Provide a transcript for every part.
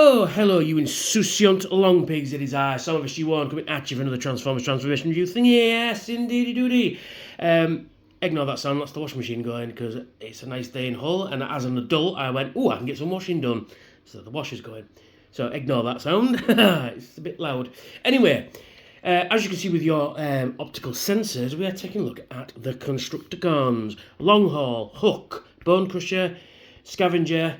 Oh, hello, you insouciant long pigs, it is I, some of us you want, coming at you for another Transformers transformation review thing. Yes, indeedy doody. Ignore that sound, that's the washing machine going, because it's a nice day in Hull, and as an adult, I went, oh, I can get some washing done. So the washer's going. So ignore that sound, it's a bit loud. Anyway, as you can see with your optical sensors, we are taking a look at the Constructicons, Longhaul, Hook, Bonecrusher, Scavenger,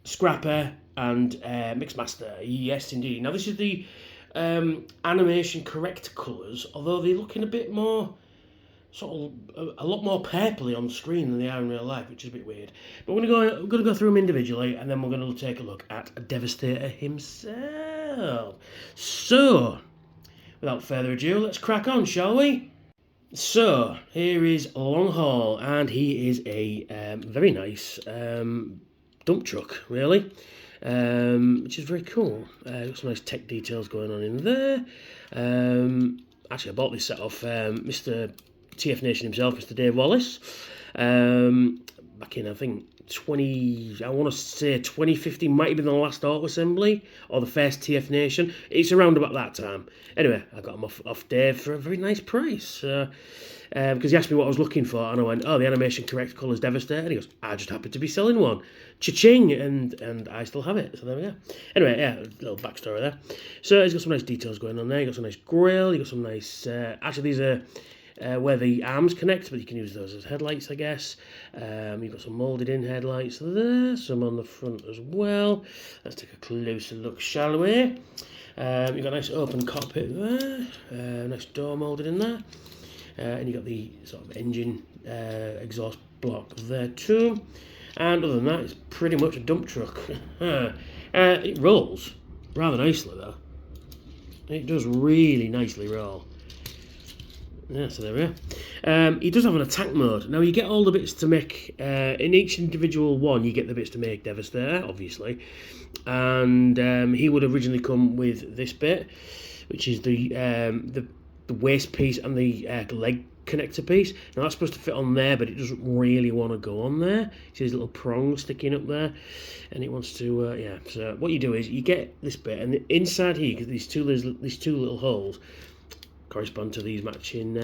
Scrapper, and Mixmaster. Yes, indeed. Now, this is the animation correct colours, although they're looking a bit more, sort of, a lot more purpley on screen than they are in real life, which is a bit weird. But we're going to go through them individually, and then we're going to take a look at Devastator himself. So, without further ado, let's crack on, shall we? So, here is Longhaul, and he is a very nice dump truck, really, which is very cool. Got some nice tech details going on in there. Actually, I bought this set off Mr. TF Nation himself, Mr. Dave Wallace, back in, I think, 2015 might have been the last auto assembly, or the first TF Nation. It's around about that time. Anyway, I got them off Dave for a very nice price. Because he asked me what I was looking for, and I went, oh, the animation correct colours Devastator. And he goes, I just happened to be selling one. Cha-ching! And I still have it. So there we go. Anyway, yeah, a little backstory there. So he's got some nice details going on there. You've got some nice grill. You've got some nice... actually, these are where the arms connect, but you can use those as headlights, I guess. You've got some moulded in headlights there. Some on the front as well. Let's take a closer look, shall we? You've got a nice open cockpit there. Nice door moulded in there. And you've got the sort of engine exhaust block there too. And other than that, it's pretty much a dump truck. It rolls rather nicely though. It does really nicely roll. Yeah, so there we are. He does have an attack mode. Now you get all the bits to make, in each individual one you get the bits to make Devastator, obviously. And he would originally come with this bit, which is the waist piece and the leg connector piece. Now that's supposed to fit on there, but it doesn't really want to go on there. See these little prongs sticking up there, and it wants to yeah. So what you do is you get this bit, and inside here, because these two little holes correspond to these matching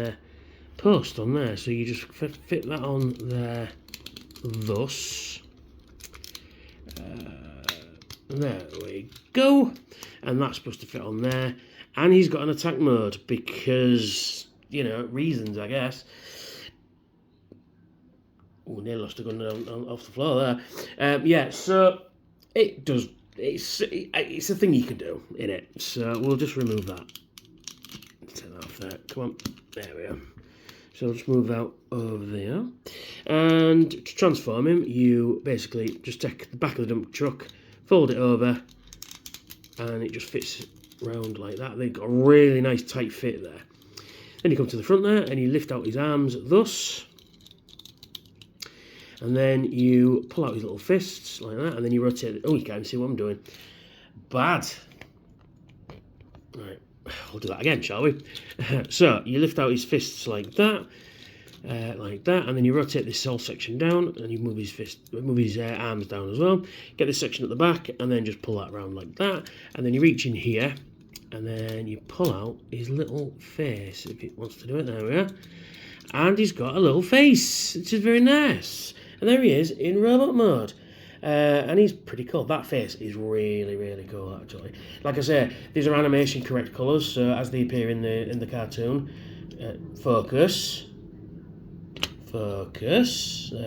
posts on there. So you just fit that on there, thus. There we go, and that's supposed to fit on there. And he's got an attack mode because, you know, reasons, I guess. Oh, nearly lost a gun off the floor there. Yeah, so it does. It's a thing you can do in it. So we'll just remove that. Take that off there. Come on. There we are. So I'll just move that over there. And to transform him, you basically just take the back of the dump truck, fold it over, and it just fits round like that. They've got a really nice tight fit there. Then you come to the front there and you lift out his arms thus, and then you pull out his little fists like that, and then you rotate it. Oh, you can't see what I'm doing. Bad. Right, we'll do that again, shall we? So you lift out his fists like that, and then you rotate this whole section down, and you move his arms down as well. Get this section at the back, and then just pull that around like that, and then you reach in here, and then you pull out his little face if it wants to do it. There we are, and he's got a little face, which is very nice. And there he is in robot mode, and he's pretty cool. That face is really, really cool, actually. Like I say, these are animation correct colours, so as they appear in the cartoon. Focus. There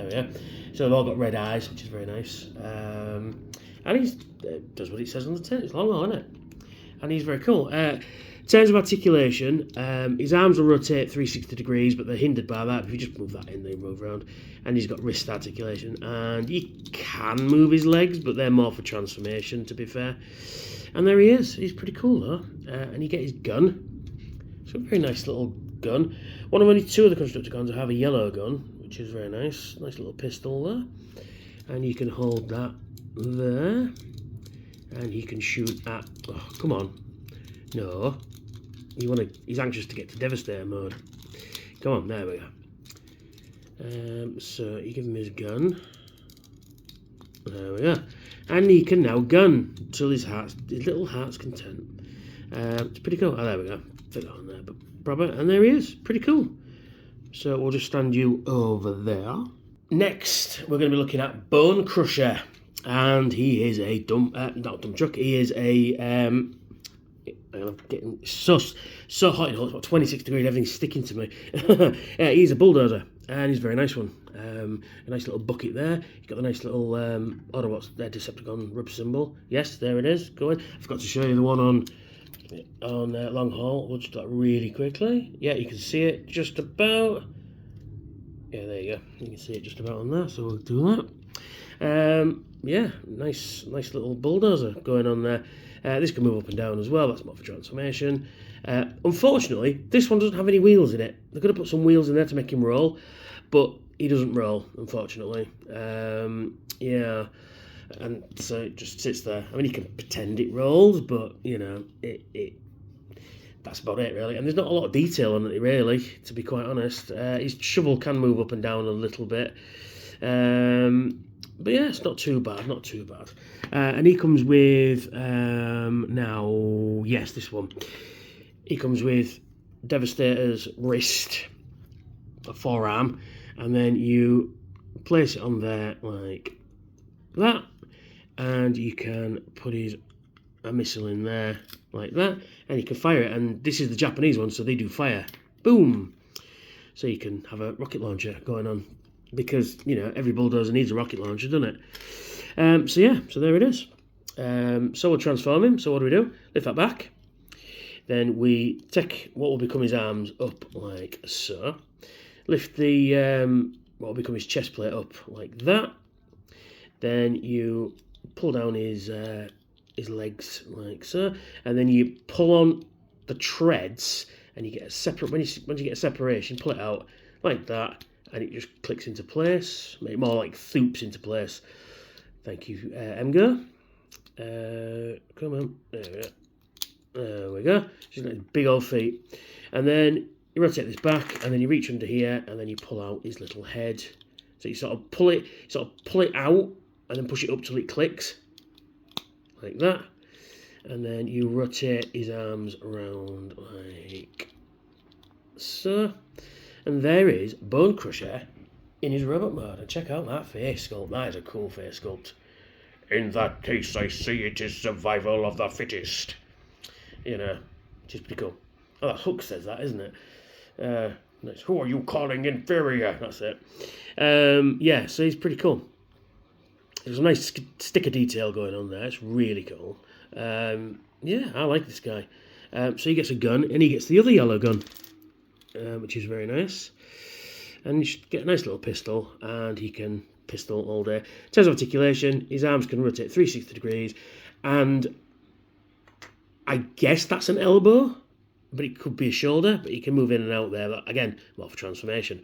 we are. So they've all got red eyes, which is very nice. And he does what it says on the tin. It's Longhaul, isn't it? And he's very cool. In terms of articulation, his arms will rotate 360 degrees, but they're hindered by that. If you just move that in, they move around. And he's got wrist articulation. And he can move his legs, but they're more for transformation, to be fair. And there he is. He's pretty cool, though. And you get his gun. It's a very nice little gun. One of only two of the Constructicons have a yellow gun, which is very nice. Nice little pistol there. And you can hold that there. And he can shoot at... Oh, come on. No. He's anxious to get to Devastator mode. Come on, there we go. So you give him his gun. There we go. and he can now gun till his little heart's content. It's pretty cool. Oh, there we go. Fit that on there, but proper, and there he is. Pretty cool. So we'll just stand you over there. Next, we're going to be looking at Bonecrusher, and he is a not dump truck. He is a I'm getting so hot in here. It's about 26 degrees. Everything's sticking to me. He's a bulldozer, and he's a very nice one. A nice little bucket there. He's got the nice little Autobots there, Decepticon rub symbol. Yes, there it is. Go in. I forgot to show you the one on Longhaul. We'll just do that really quickly. Yeah, you can see it just about. Yeah, there you go. You can see it just about on there. So we'll do that. Yeah, nice little bulldozer going on there. This can move up and down as well. That's more for transformation. Unfortunately, this one doesn't have any wheels in it. They're going to put some wheels in there to make him roll, but he doesn't roll, unfortunately. Yeah, and so it just sits there. I mean, you can pretend it rolls, but you know, that's about it, really. And there's not a lot of detail on it, really, to be quite honest. His shovel can move up and down a little bit. But yeah, it's not too bad, not too bad. And he comes with, now, yes, this one. He comes with Devastator's wrist, a forearm, and then you place it on there like that, and you can put a missile in there like that, and you can fire it. And this is the Japanese one, so they do fire. Boom! So you can have a rocket launcher going on. Because, you know, every bulldozer needs a rocket launcher, doesn't it? So yeah, so there it is. So we'll transform him. So what do? Lift that back. Then we take what will become his arms up like so. Lift the what will become his chest plate up like that. Then you pull down his legs like so, and then you pull on the treads, and you get a separate. Once you get a separation, pull it out like that. And it just clicks into place, more like thoops into place. Thank you, Emger. Come on, there we go. She's got his big old feet. And then you rotate this back, and then you reach under here, and then you pull out his little head. So you sort of pull it out, and then push it up till it clicks, like that. And then you rotate his arms around like so. And there is Bonecrusher in his robot mode. And check out that face sculpt. That is a cool face sculpt. In that case, I see it is survival of the fittest. You know, which is pretty cool. Oh, that Hook says that, isn't it? Nice. Who are you calling inferior? That's it. Yeah, so he's pretty cool. There's a nice sticker detail going on there. It's really cool. Yeah, I like this guy. So he gets a gun, and he gets the other yellow gun. Which is very nice, and you should get a nice little pistol, and he can pistol all day. In terms of articulation, his arms can rotate 360 degrees, and I guess that's an elbow, but it could be a shoulder. But he can move in and out there. But again, more for transformation.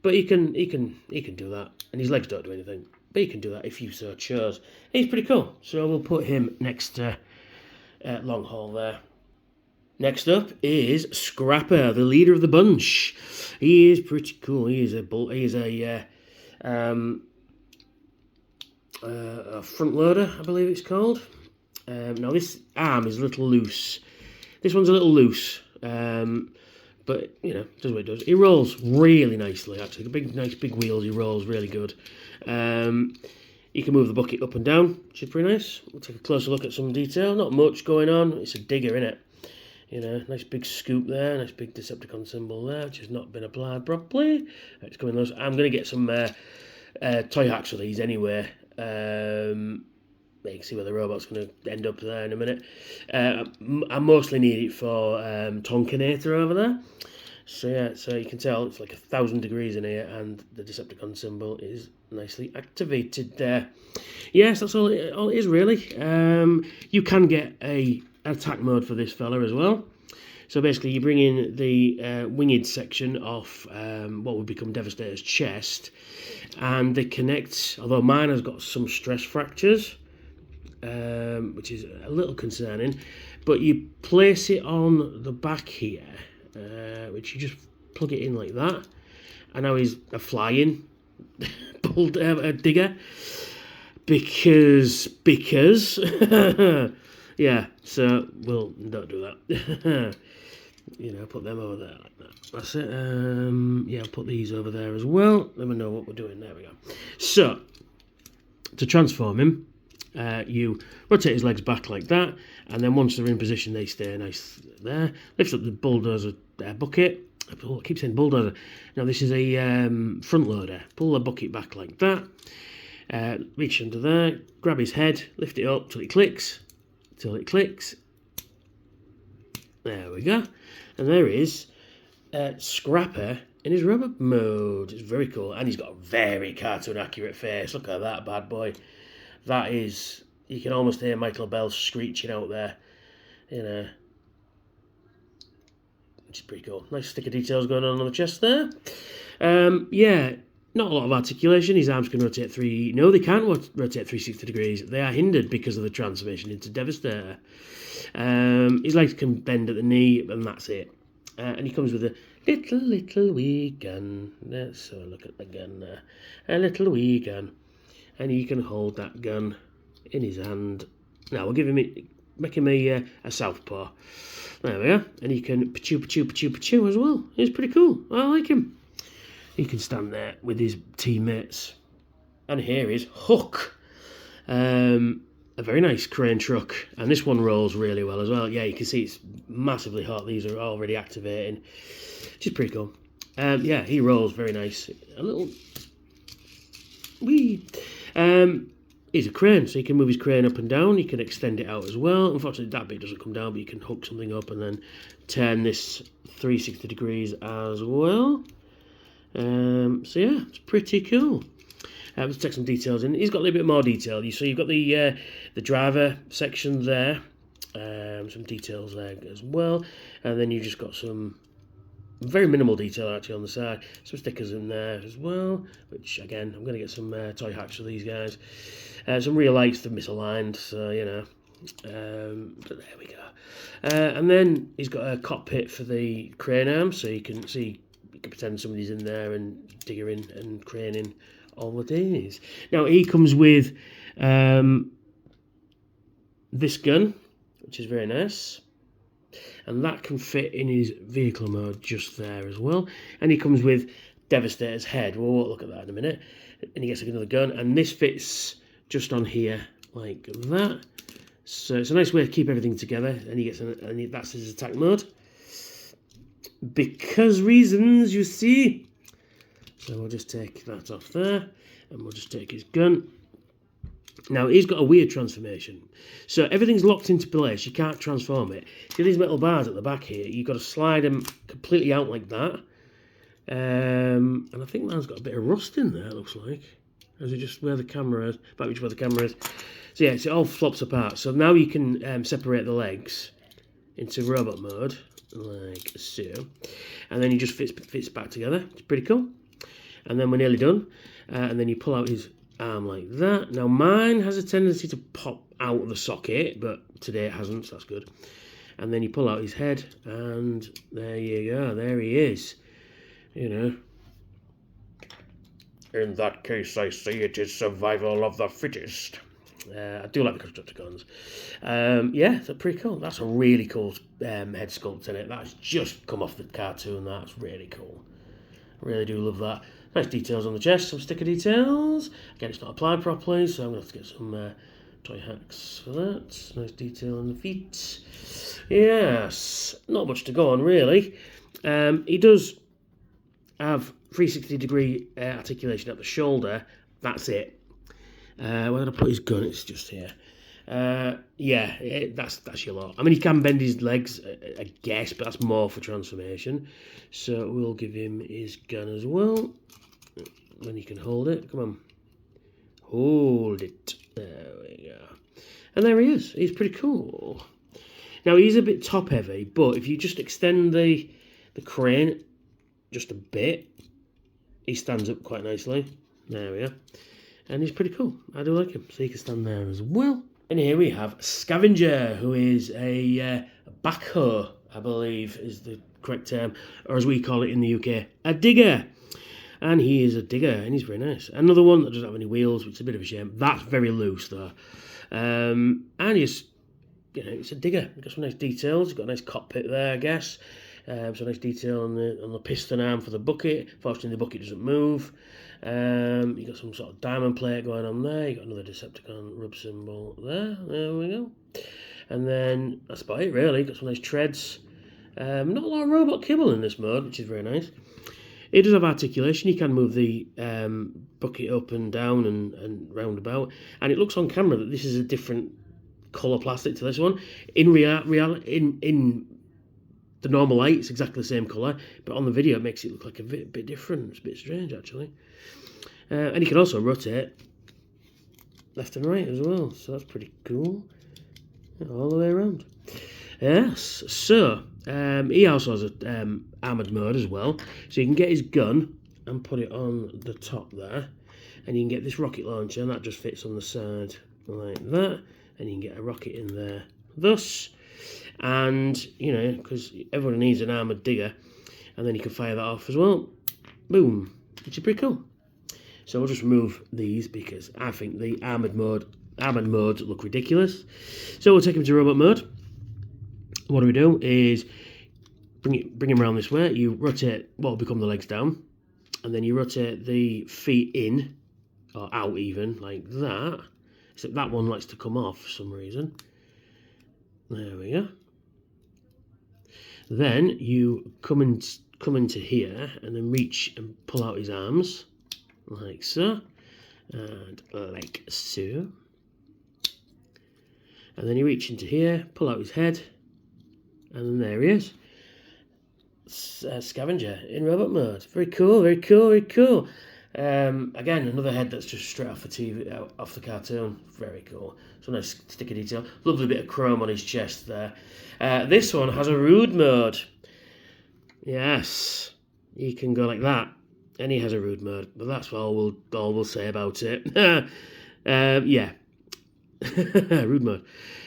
But he can do that, and his legs don't do anything. But he can do that if you so chose. He's pretty cool. So we'll put him next to Longhaul there. Next up is Scrapper, the leader of the bunch. He is pretty cool. He is a front loader, I believe it's called. Now this arm is a little loose. This one's a little loose, but you know, does what it does. He rolls really nicely. Actually, nice big wheels. He rolls really good. You can move the bucket up and down, which is pretty nice. We'll take a closer look at some detail. Not much going on. It's a digger, innit? You know, nice big scoop there, nice big Decepticon symbol there, which has not been applied properly. It's coming loose. I'm going to get some toy hacks for these anyway. You can see where the robot's going to end up there in a minute. I mostly need it for Tonkinator over there. So yeah, so you can tell it's like 1,000 degrees in here, and the Decepticon symbol is nicely activated there. Yes, that's all it is really. You can get an attack mode for this fella as well. So basically you bring in the winged section of what would become Devastator's chest, and they connect, although mine has got some stress fractures, which is a little concerning, but you place it on the back here, which you just plug it in like that, and now he's a flying digger. because yeah, so we'll don't do that. You know, put them over there like that. That's it. Yeah, I'll put these over there as well. Let me know what we're doing. There we go. So, to transform him, you rotate his legs back like that, and then once they're in position, they stay nice there. Lift up the bulldozer bucket. I keep saying bulldozer. Now, this is a front loader. Pull the bucket back like that. Reach under there. Grab his head. Lift it up till it clicks. There we go. And there is Scrapper in his robot mode. It's very cool. And he's got a very cartoon accurate face. Look at that bad boy. That is, you can almost hear Michael Bell screeching out there. You know. Which is pretty cool. Nice stick of details going on the chest there. Yeah, not a lot of articulation. His arms can rotate no, they can't rotate 360 degrees. They are hindered because of the transformation into Devastator. His legs can bend at the knee, and that's it. And he comes with a little wee gun. Let's have a look at the gun there. A little wee gun. And he can hold that gun in his hand. Now, we'll make him a southpaw. There we are. And he can pa-chew as well. He's pretty cool. I like him. He can stand there with his teammates. And here is Hook. A very nice crane truck, and this one rolls really well as well. Yeah, you can see it's massively hot. These are already activating, which is pretty cool. Yeah, he rolls very nice. A little wee. He's a crane, so you can move his crane up and down. You can extend it out as well. Unfortunately, that bit doesn't come down, but you can hook something up and then turn this 360 degrees as well. So yeah, it's pretty cool. Let's take some details in. He's got a little bit more detail. So you've got the driver section there, some details there as well, and then you've just got some very minimal detail actually on the side. Some stickers in there as well, which again I'm going to get some toy hacks for these guys. Some real lights that misaligned, so you know. But there we go. And then he's got a cockpit for the crane arm, so you can see. You can pretend somebody's in there and digging and craning all the days. Now he comes with this gun, which is very nice, and that can fit in his vehicle mode just there as well. And he comes with Devastator's head. We'll look at that in a minute. And he gets another gun, and this fits just on here like that. So it's a nice way to keep everything together. And he gets that's his attack mode. Because reasons, you see. So we'll just take that off there, and we'll just take his gun. Now, he's got a weird transformation. So everything's locked into place. You can't transform it. See these metal bars at the back here? You've got to slide them completely out like that. And I think mine's got a bit of rust in there, it looks like. Is it just where the camera is? Back which where the camera is. So yeah, so it all flops apart. So now you can separate the legs into robot mode, like so. And then he just fits back together. It's pretty cool. And then we're nearly done. And then you pull out his arm like that. Now mine has a tendency to pop out of the socket, but today it hasn't, so that's good. And then you pull out his head, and there you go. There he is. You know. In that case, I say it is survival of the fittest. I do like the Constructicons. Yeah, they're pretty cool. That's a really cool head sculpt in it. That's just come off the cartoon. That's really cool. I really do love that. Nice details on the chest, some sticker details. Again, it's not applied properly, so I'm going to have to get some toy hacks for that. Nice detail on the feet. Yes, not much to go on, really. He does have 360 degree articulation at the shoulder. That's it. Where did I put his gun? It's just here. Yeah, that's your lot. I mean, he can bend his legs, I guess, but that's more for transformation. So we'll give him his gun as well. When he can hold it. Come on. Hold it. There we go. And there he is. He's pretty cool. Now, he's a bit top heavy, but if you just extend the crane just a bit, he stands up quite nicely. There we are. And he's pretty cool. I do like him. So he can stand there as well. And here we have Scavenger, who is a backhoe, I believe is the correct term, or as we call it in the UK, a digger. And he is a digger, and he's very nice. Another one that doesn't have any wheels, which is a bit of a shame. That's very loose, though. And he's, it's a digger. He's got some nice details. He's got a nice cockpit there, I guess. Some nice detail on the piston arm for the bucket. Fortunately, the bucket doesn't move. You got some sort of diamond plate going on there. You got another Decepticon rub symbol there. There we go. And then that's about it, really. Got some nice treads. Not a lot of robot kibble in this mode, which is very nice. It does have articulation. You can move the bucket up and down and round about. And it looks on camera that this is a different colour plastic to this one. In the normal light, it's exactly the same colour, but on the video it makes it look like a bit different. It's a bit strange, actually. And you can also rotate left and right as well, so that's pretty cool. All the way around. Yes, so he also has a armoured mode as well, so you can get his gun and put it on the top there, and you can get this rocket launcher, and that just fits on the side like that, and you can get a rocket in there thus. And, because everyone needs an armoured digger, and then you can fire that off as well. Boom, which is pretty cool. So we'll just remove these because I think the armoured modes look ridiculous. So we'll take him to robot mode. What do is bring him around this way. You rotate what will become the legs down, and then you rotate the feet in, or out even, like that. Except that one likes to come off for some reason. There we go. Then you come into here and then reach and pull out his arms, like so, and like so. And then you reach into here, pull out his head, and then there he is. Scavenger in robot mode. Very cool, very cool, very cool. Again, another head that's just straight off the TV, off the cartoon. Very cool. Some nice sticker detail. Lovely bit of chrome on his chest there. This one has a rude mode. Yes, he can go like that, and he has a rude mode. But that's all we'll say about it. Yeah, rude mode.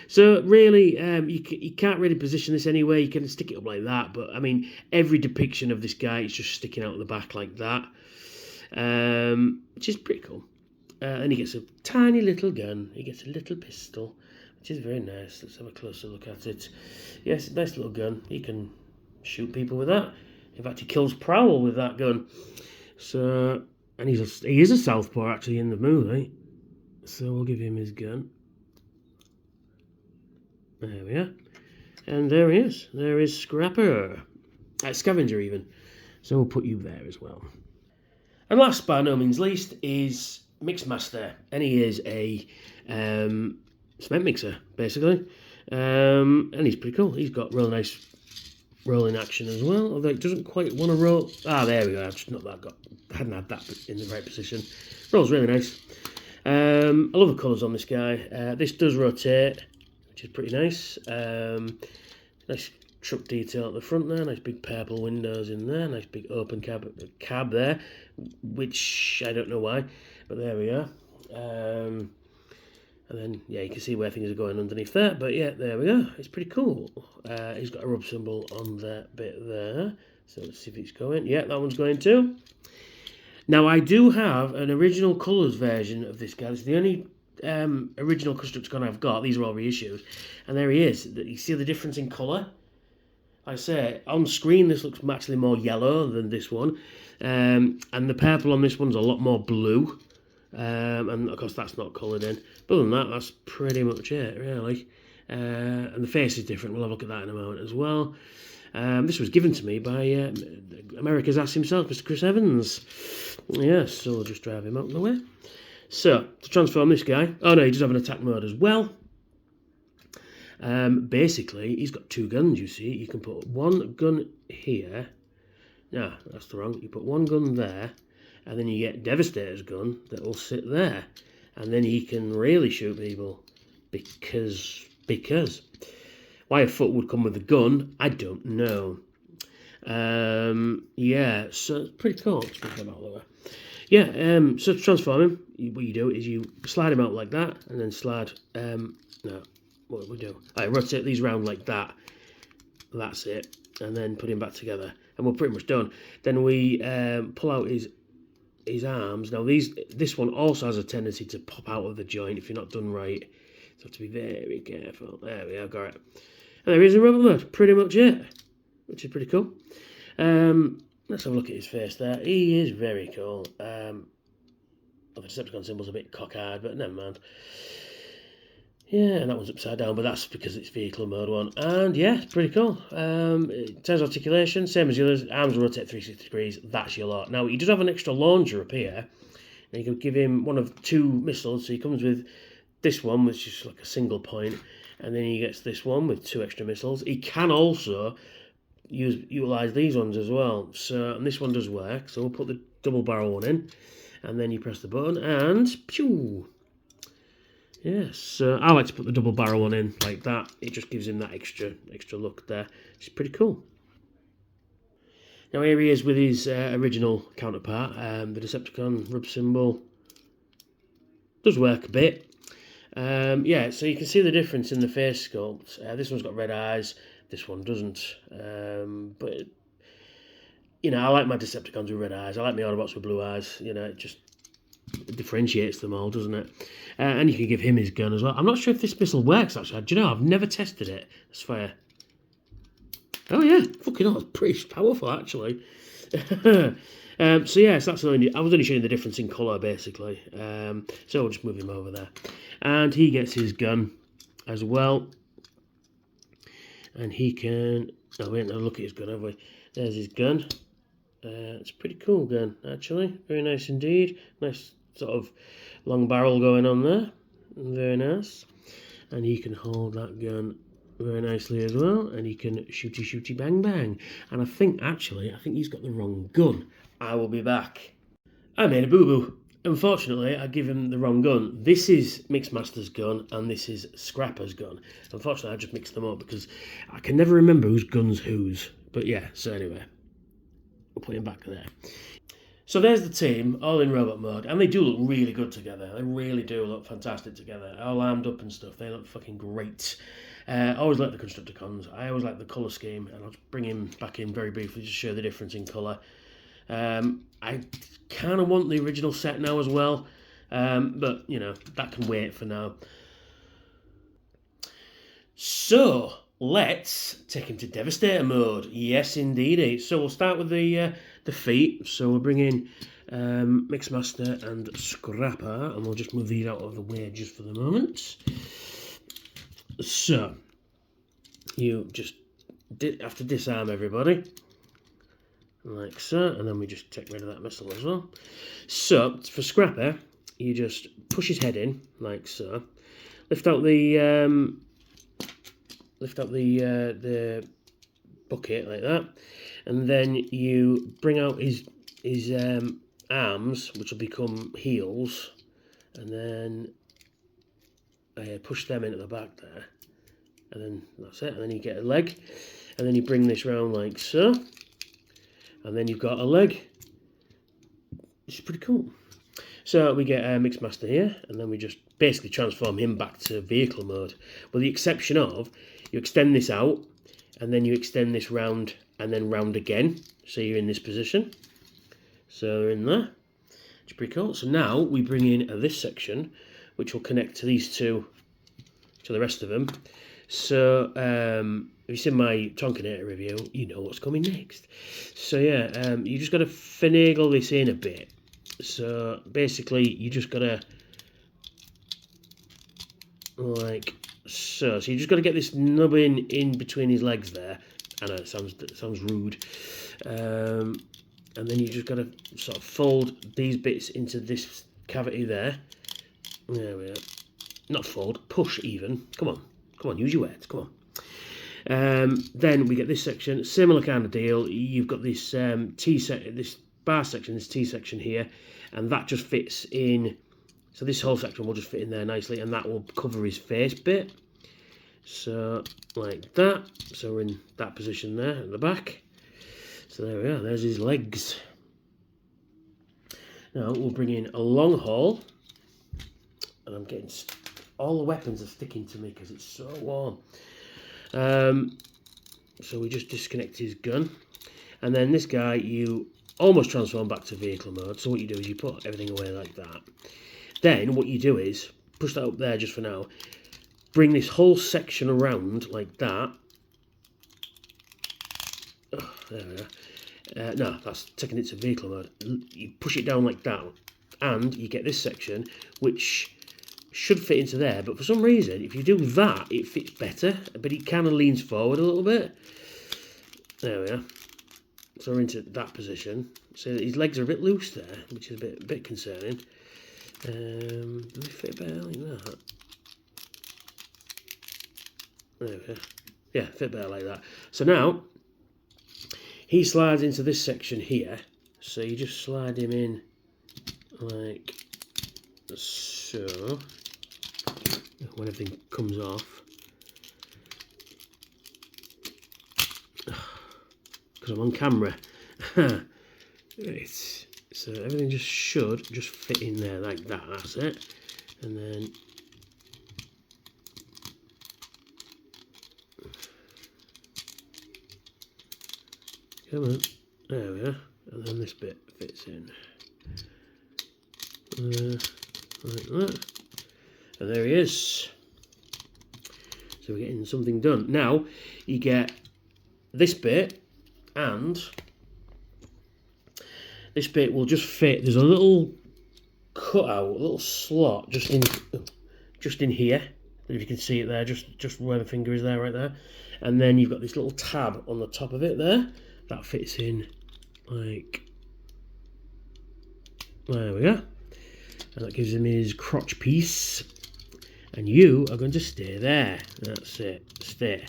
So really, you can't really position this anyway. You can stick it up like that, but I mean, every depiction of this guy is just sticking out the back like that. Which is pretty cool. And he gets a tiny little gun. He gets a little pistol, which is very nice. Let's have a closer look at it. Yes, a nice little gun. He can shoot people with that. In fact, he kills Prowl with that gun. So, and he is a southpaw actually in the movie. So we'll give him his gun. There we are. And there he is. There is Scrapper. Scavenger even. So we'll put you there as well. And last, by no means least, is Mixmaster, and he is a cement mixer, basically, and he's pretty cool. He's got really nice rolling action as well, although it doesn't quite want to roll. There we go. I've just not hadn't had that in the right position. Rolls really nice. I love the colours on this guy. This does rotate, which is pretty nice. Nice truck detail at the front there, nice big purple windows in there, nice big open cab there, which I don't know why, but there we are. And then, yeah, you can see where things are going underneath there, but yeah, there we go. It's pretty cool. He's got a rub symbol on that bit there, so let's see if it's going. Yeah, that one's going too. Now, I do have an original colours version of this guy. It's the only original Constructicon I've got. These are all reissues, and there he is. You see the difference in colour? I say, on screen this looks actually more yellow than this one, and the purple on this one's a lot more blue, and of course that's not coloured in. But other than that, that's pretty much it, really. And the face is different. We'll have a look at that in a moment as well. This was given to me by America's ass himself, Mr. Chris Evans. Yes, so we'll just drive him out of the way. So, to transform this guy, oh no, he does have an attack mode as well. Basically, he's got two guns, you see. You can put one gun here. No, that's the wrong. You put one gun there, and then you get Devastator's gun that will sit there. And then he can really shoot people. Because. Why a foot would come with a gun, I don't know. Yeah, so it's pretty cool. Let's put that out of the way. Yeah, so to transform him, what you do is you slide him out like that, and then slide, no, what do we do? Rotate these round like that. That's it. And then put him back together. And we're pretty much done. Then we pull out his his arms. Now this one also has a tendency to pop out of the joint if you're not done right. So you have to be very careful. There we are, got it. And there is a rubber mud, pretty much it, which is pretty cool. Let's have a look at his face there. He is very cool. The Decepticon symbol's a bit cockeyed, but never mind. Yeah, and that one's upside down, but that's because it's vehicle mode one. And yeah, it's pretty cool. In terms of articulation, same as the others. Arms rotate 360 degrees. That's your lot. Now, he does have an extra launcher up here. And you can give him one of 2 missiles. So he comes with this one, which is like a single point. And then he gets this one with 2 extra missiles. He can also utilise these ones as well. So, and this one does work. So we'll put the double barrel one in. And then you press the button and pew! Yes, I like to put the double barrel one in like that. It just gives him that extra look there. It's pretty cool. Now here he is with his original counterpart. The Decepticon rub symbol does work a bit. Yeah, so you can see the difference in the face sculpt. This one's got red eyes. This one doesn't. But you know, I like my Decepticons with red eyes. I like my Autobots with blue eyes. You know, it just differentiates them all, doesn't it? And you can give him his gun as well. I'm not sure if this missile works, actually. Do you know, I've never tested it. Let's fire. Oh, yeah. Fucking hell, it's pretty powerful, actually. So, yes, that's only... I was only showing the difference in colour, basically. So we'll just move him over there. And he gets his gun as well. And he can... Oh, we haven't had a look at his gun, have we? There's his gun. It's a pretty cool gun, actually. Very nice indeed. Nice sort of long barrel going on there. Very nice. And he can hold that gun very nicely as well. And he can shooty shooty bang bang. And I think he's got the wrong gun. I will be back. I made a boo-boo. Unfortunately, I give him the wrong gun. This is Mixmaster's gun and this is Scrapper's gun. Unfortunately, I just mixed them up because I can never remember whose gun's whose. But yeah, so anyway. We'll put him back there. So there's the team, all in robot mode, and they do look really good together. They really do look fantastic together. All armed up and stuff. They look fucking great. I always like the Constructicons. I always like the colour scheme, and I'll just bring him back in very briefly to show the difference in colour. I kind of want the original set now as well, but, you know, that can wait for now. So, let's take him to Devastator mode. Yes, indeedy. So we'll start with the feet. So we'll bring in Mixmaster and Scrapper, and we'll just move these out of the way just for the moment. So you just have to disarm everybody, like so, and then we just take rid of that missile as well. So for Scrapper, you just push his head in, like so. Lift out the bucket like that, and then you bring out his arms, which will become heels, and then push them into the back there, and then that's it. And then you get a leg, and then you bring this round like so, and then you've got a leg, which is pretty cool. So we get Mixmaster here, and then we just basically transform him back to vehicle mode, with the exception of you extend this out, and then you extend this round, and then round again, so you're in this position. So in there, it's pretty cool. So now we bring in this section, which will connect to these two, to the rest of them. So if you've seen my Tonkinator review, you know what's coming next. So yeah, you just got to finagle this in a bit. So basically, you just got to like so. So you just got to get this nubbin in between his legs there. I know it sounds rude. And then you just got to sort of fold these bits into this cavity there. There we are. Not fold, push even. Come on, use your words. Come on. Then we get this section, similar kind of deal. You've got this this bar section, this T section here, and that just fits in. So this whole section will just fit in there nicely, and that will cover his face bit. So like that. So we're in that position there at the back. So there we are. There's his legs. Now we'll bring in a Longhaul, and I'm getting all the weapons are sticking to me because it's so warm. So we just disconnect his gun, and then this guy you almost transform back to vehicle mode. So what you do is you put everything away like that. Then what you do is push that up there just for now. Bring this whole section around like that. Oh, there we are. No, that's taking it to vehicle mode. You push it down like that, and you get this section, which should fit into there. But for some reason, if you do that, it fits better. But it kind of leans forward a little bit. There we are. So we're into that position. So his legs are a bit loose there, which is a bit concerning. Do they fit better like that? There we go. Yeah, fit better like that. So now he slides into this section here. So you just slide him in like so. When everything comes off. Because I'm on camera. Right. So everything just should just fit in there like that. That's it. And then come on. There we are. And then this bit fits in. Like that. And there he is. So we're getting something done. Now you get this bit, and this bit will just fit. There's a little cutout, a little slot just in here. If you can see it there, just where the finger is there, right there. And then you've got this little tab on the top of it there that fits in like there we go. And that gives him his crotch piece. And you are going to stay there. That's it. Stay.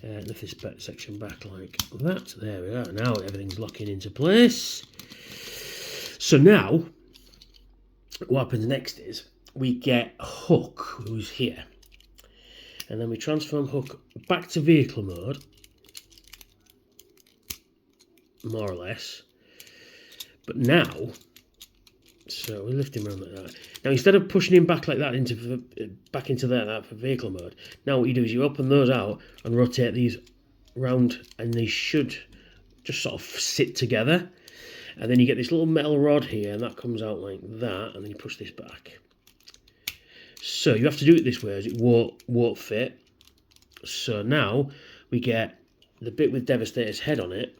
Lift this section back like that. There we are. Now everything's locking into place. So now, what happens next is we get Hook, who's here. And then we transform Hook back to vehicle mode. More or less. But now, so we lift him around like that. Now instead of pushing him back like that back into that for vehicle mode, now what you do is you open those out and rotate these round, and they should just sort of sit together. And then you get this little metal rod here, and that comes out like that, and then you push this back. So you have to do it this way, as it won't fit. So now we get the bit with Devastator's head on it.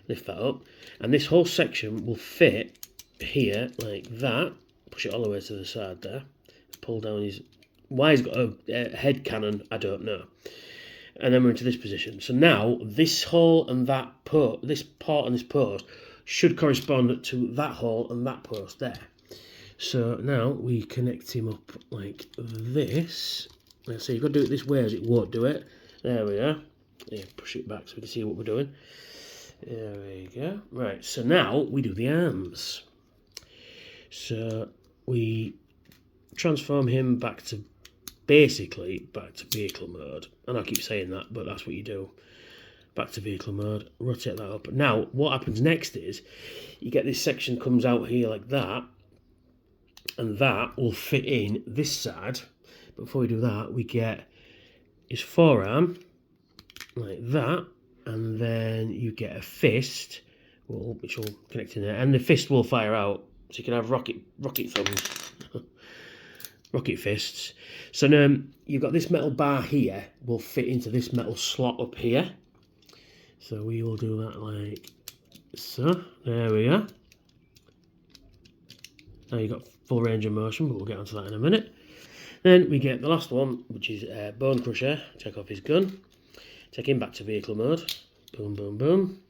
Lift that up, and this whole section will fit here like that. Push it all the way to the side there. Pull down his. Why he's got a head cannon, I don't know. And then we're into this position. So now this hole and that this part and this post should correspond to that hole and that post there. So now we connect him up like this. Let's see, you've got to do it this way, as it won't do it. There we are. Yeah, push it back so we can see what we're doing. There we go. Right, so now we do the arms. So we transform him back to vehicle mode. And I keep saying that, but that's what you do. Back to vehicle mode, rotate that up. Now, what happens next is you get this section comes out here like that, and that will fit in this side. But before we do that, we get his forearm like that. And then you get a fist, which will connect in there, and the fist will fire out, so you can have rocket thumbs, rocket fists. So now you've got this metal bar here, will fit into this metal slot up here. So we will do that like so. There we are. Now you've got full range of motion, but we'll get onto that in a minute. Then we get the last one, which is Bonecrusher. Take off his gun. Take him back to vehicle mode. Boom, boom, boom.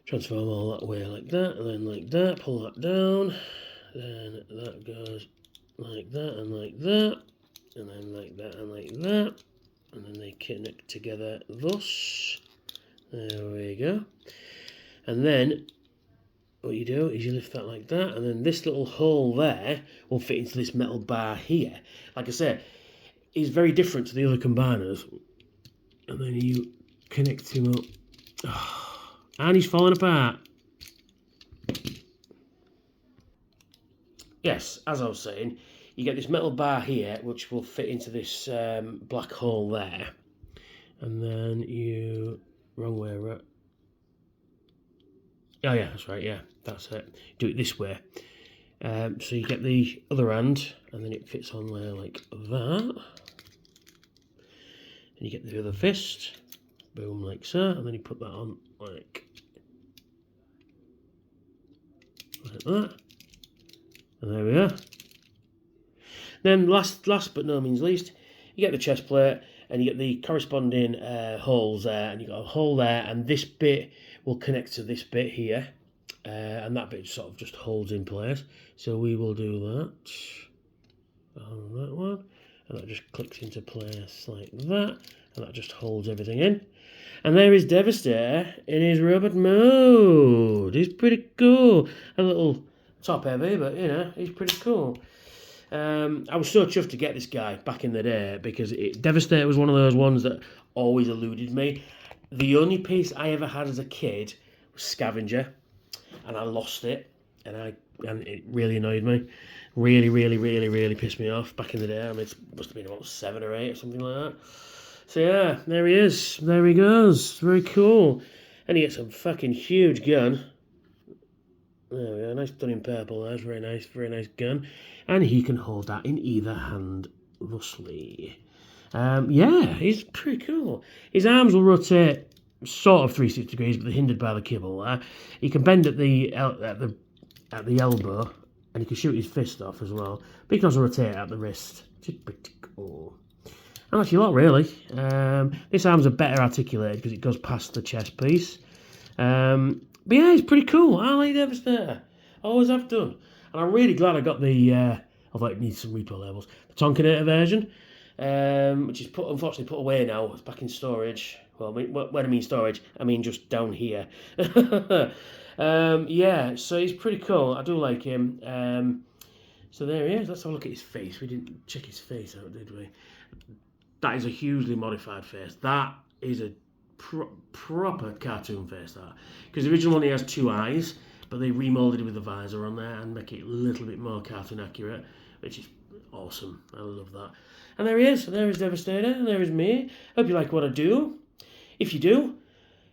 Transform all that way like that, and then like that. Pull that down. Then that goes like that and like that. And then like that and like that. And then they connect together thus. There we go. And then what you do is you lift that like that, and then this little hole there will fit into this metal bar here. Like I said, it's very different to the other combiners. And then you connect him up. Oh, and he's falling apart. Yes, as I was saying, you get this metal bar here, which will fit into this black hole there. And then you... Wrong way, right? Oh yeah, that's right, yeah, that's it. Do it this way. So you get the other hand, and then it fits on there like that. And you get the other fist, boom, like so, and then you put that on like that. And there we are. Then last but no means least, you get the chest plate, and you get the corresponding holes there, and you got a hole there, and this bit will connect to this bit here, and that bit sort of just holds in place. So we will do that on that one, and that just clicks into place like that, and that just holds everything in. And there is Devastator in his robot mode. He's pretty cool. A little top heavy, but you know, he's pretty cool. I was so chuffed to get this guy back in the day because Devastator was one of those ones that always eluded me. The only piece I ever had as a kid was Scavenger, and I lost it, and it really annoyed me. Really pissed me off back in the day. I mean, it must have been about 7 or 8 or something like that. So yeah, there he is. There he goes. Very cool. And he gets a fucking huge gun. There we go. Nice done in purple. That's very nice gun. And he can hold that in either hand thusly. Yeah, he's pretty cool. His arms will rotate sort of 360 degrees, but they're hindered by the kibble there. He can bend at the elbow, and he can shoot his fist off as well. But he can also rotate at the wrist, which is pretty cool. And that's your lot, really. This arm's are better articulated because it goes past the chest piece. But yeah, it's pretty cool. I like Devastator. Always have done. And I'm really glad I got the, although it needs some repo labels, the Tonkinator version, which is unfortunately put away now. It's back in storage. Well, when I mean storage, I mean just down here. Yeah, so he's pretty cool. I do like him. So there he is. Let's have a look at his face. We didn't check his face out, did we? That is a hugely modified face. That is a proper cartoon face, that. Because the original one, he has 2 eyes, but they remoulded it with the visor on there and make it a little bit more cartoon accurate, which is awesome. I love that. And there he is. There is Devastator, and there is me. Hope you like what I do. If you do,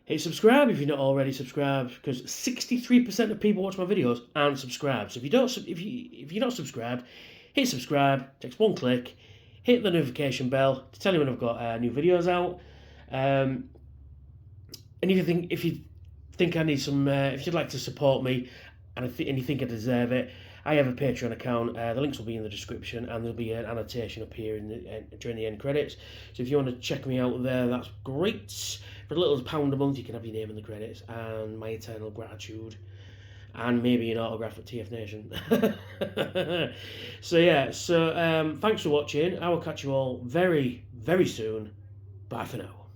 hit subscribe if you're not already subscribed, because 63% of people watch my videos aren't subscribed. So if you're not subscribed, hit subscribe. It takes 1 click. Hit the notification bell to tell you when I've got new videos out. And if you think I need some, if you'd like to support me, and you think I deserve it, I have a Patreon account. The links will be in the description, and there'll be an annotation up here during the end credits. So if you want to check me out there, that's great. For a little £1 a month, you can have your name in the credits, and my eternal gratitude, and maybe an autograph at TF Nation. So yeah, thanks for watching. I will catch you all very, very soon. Bye for now.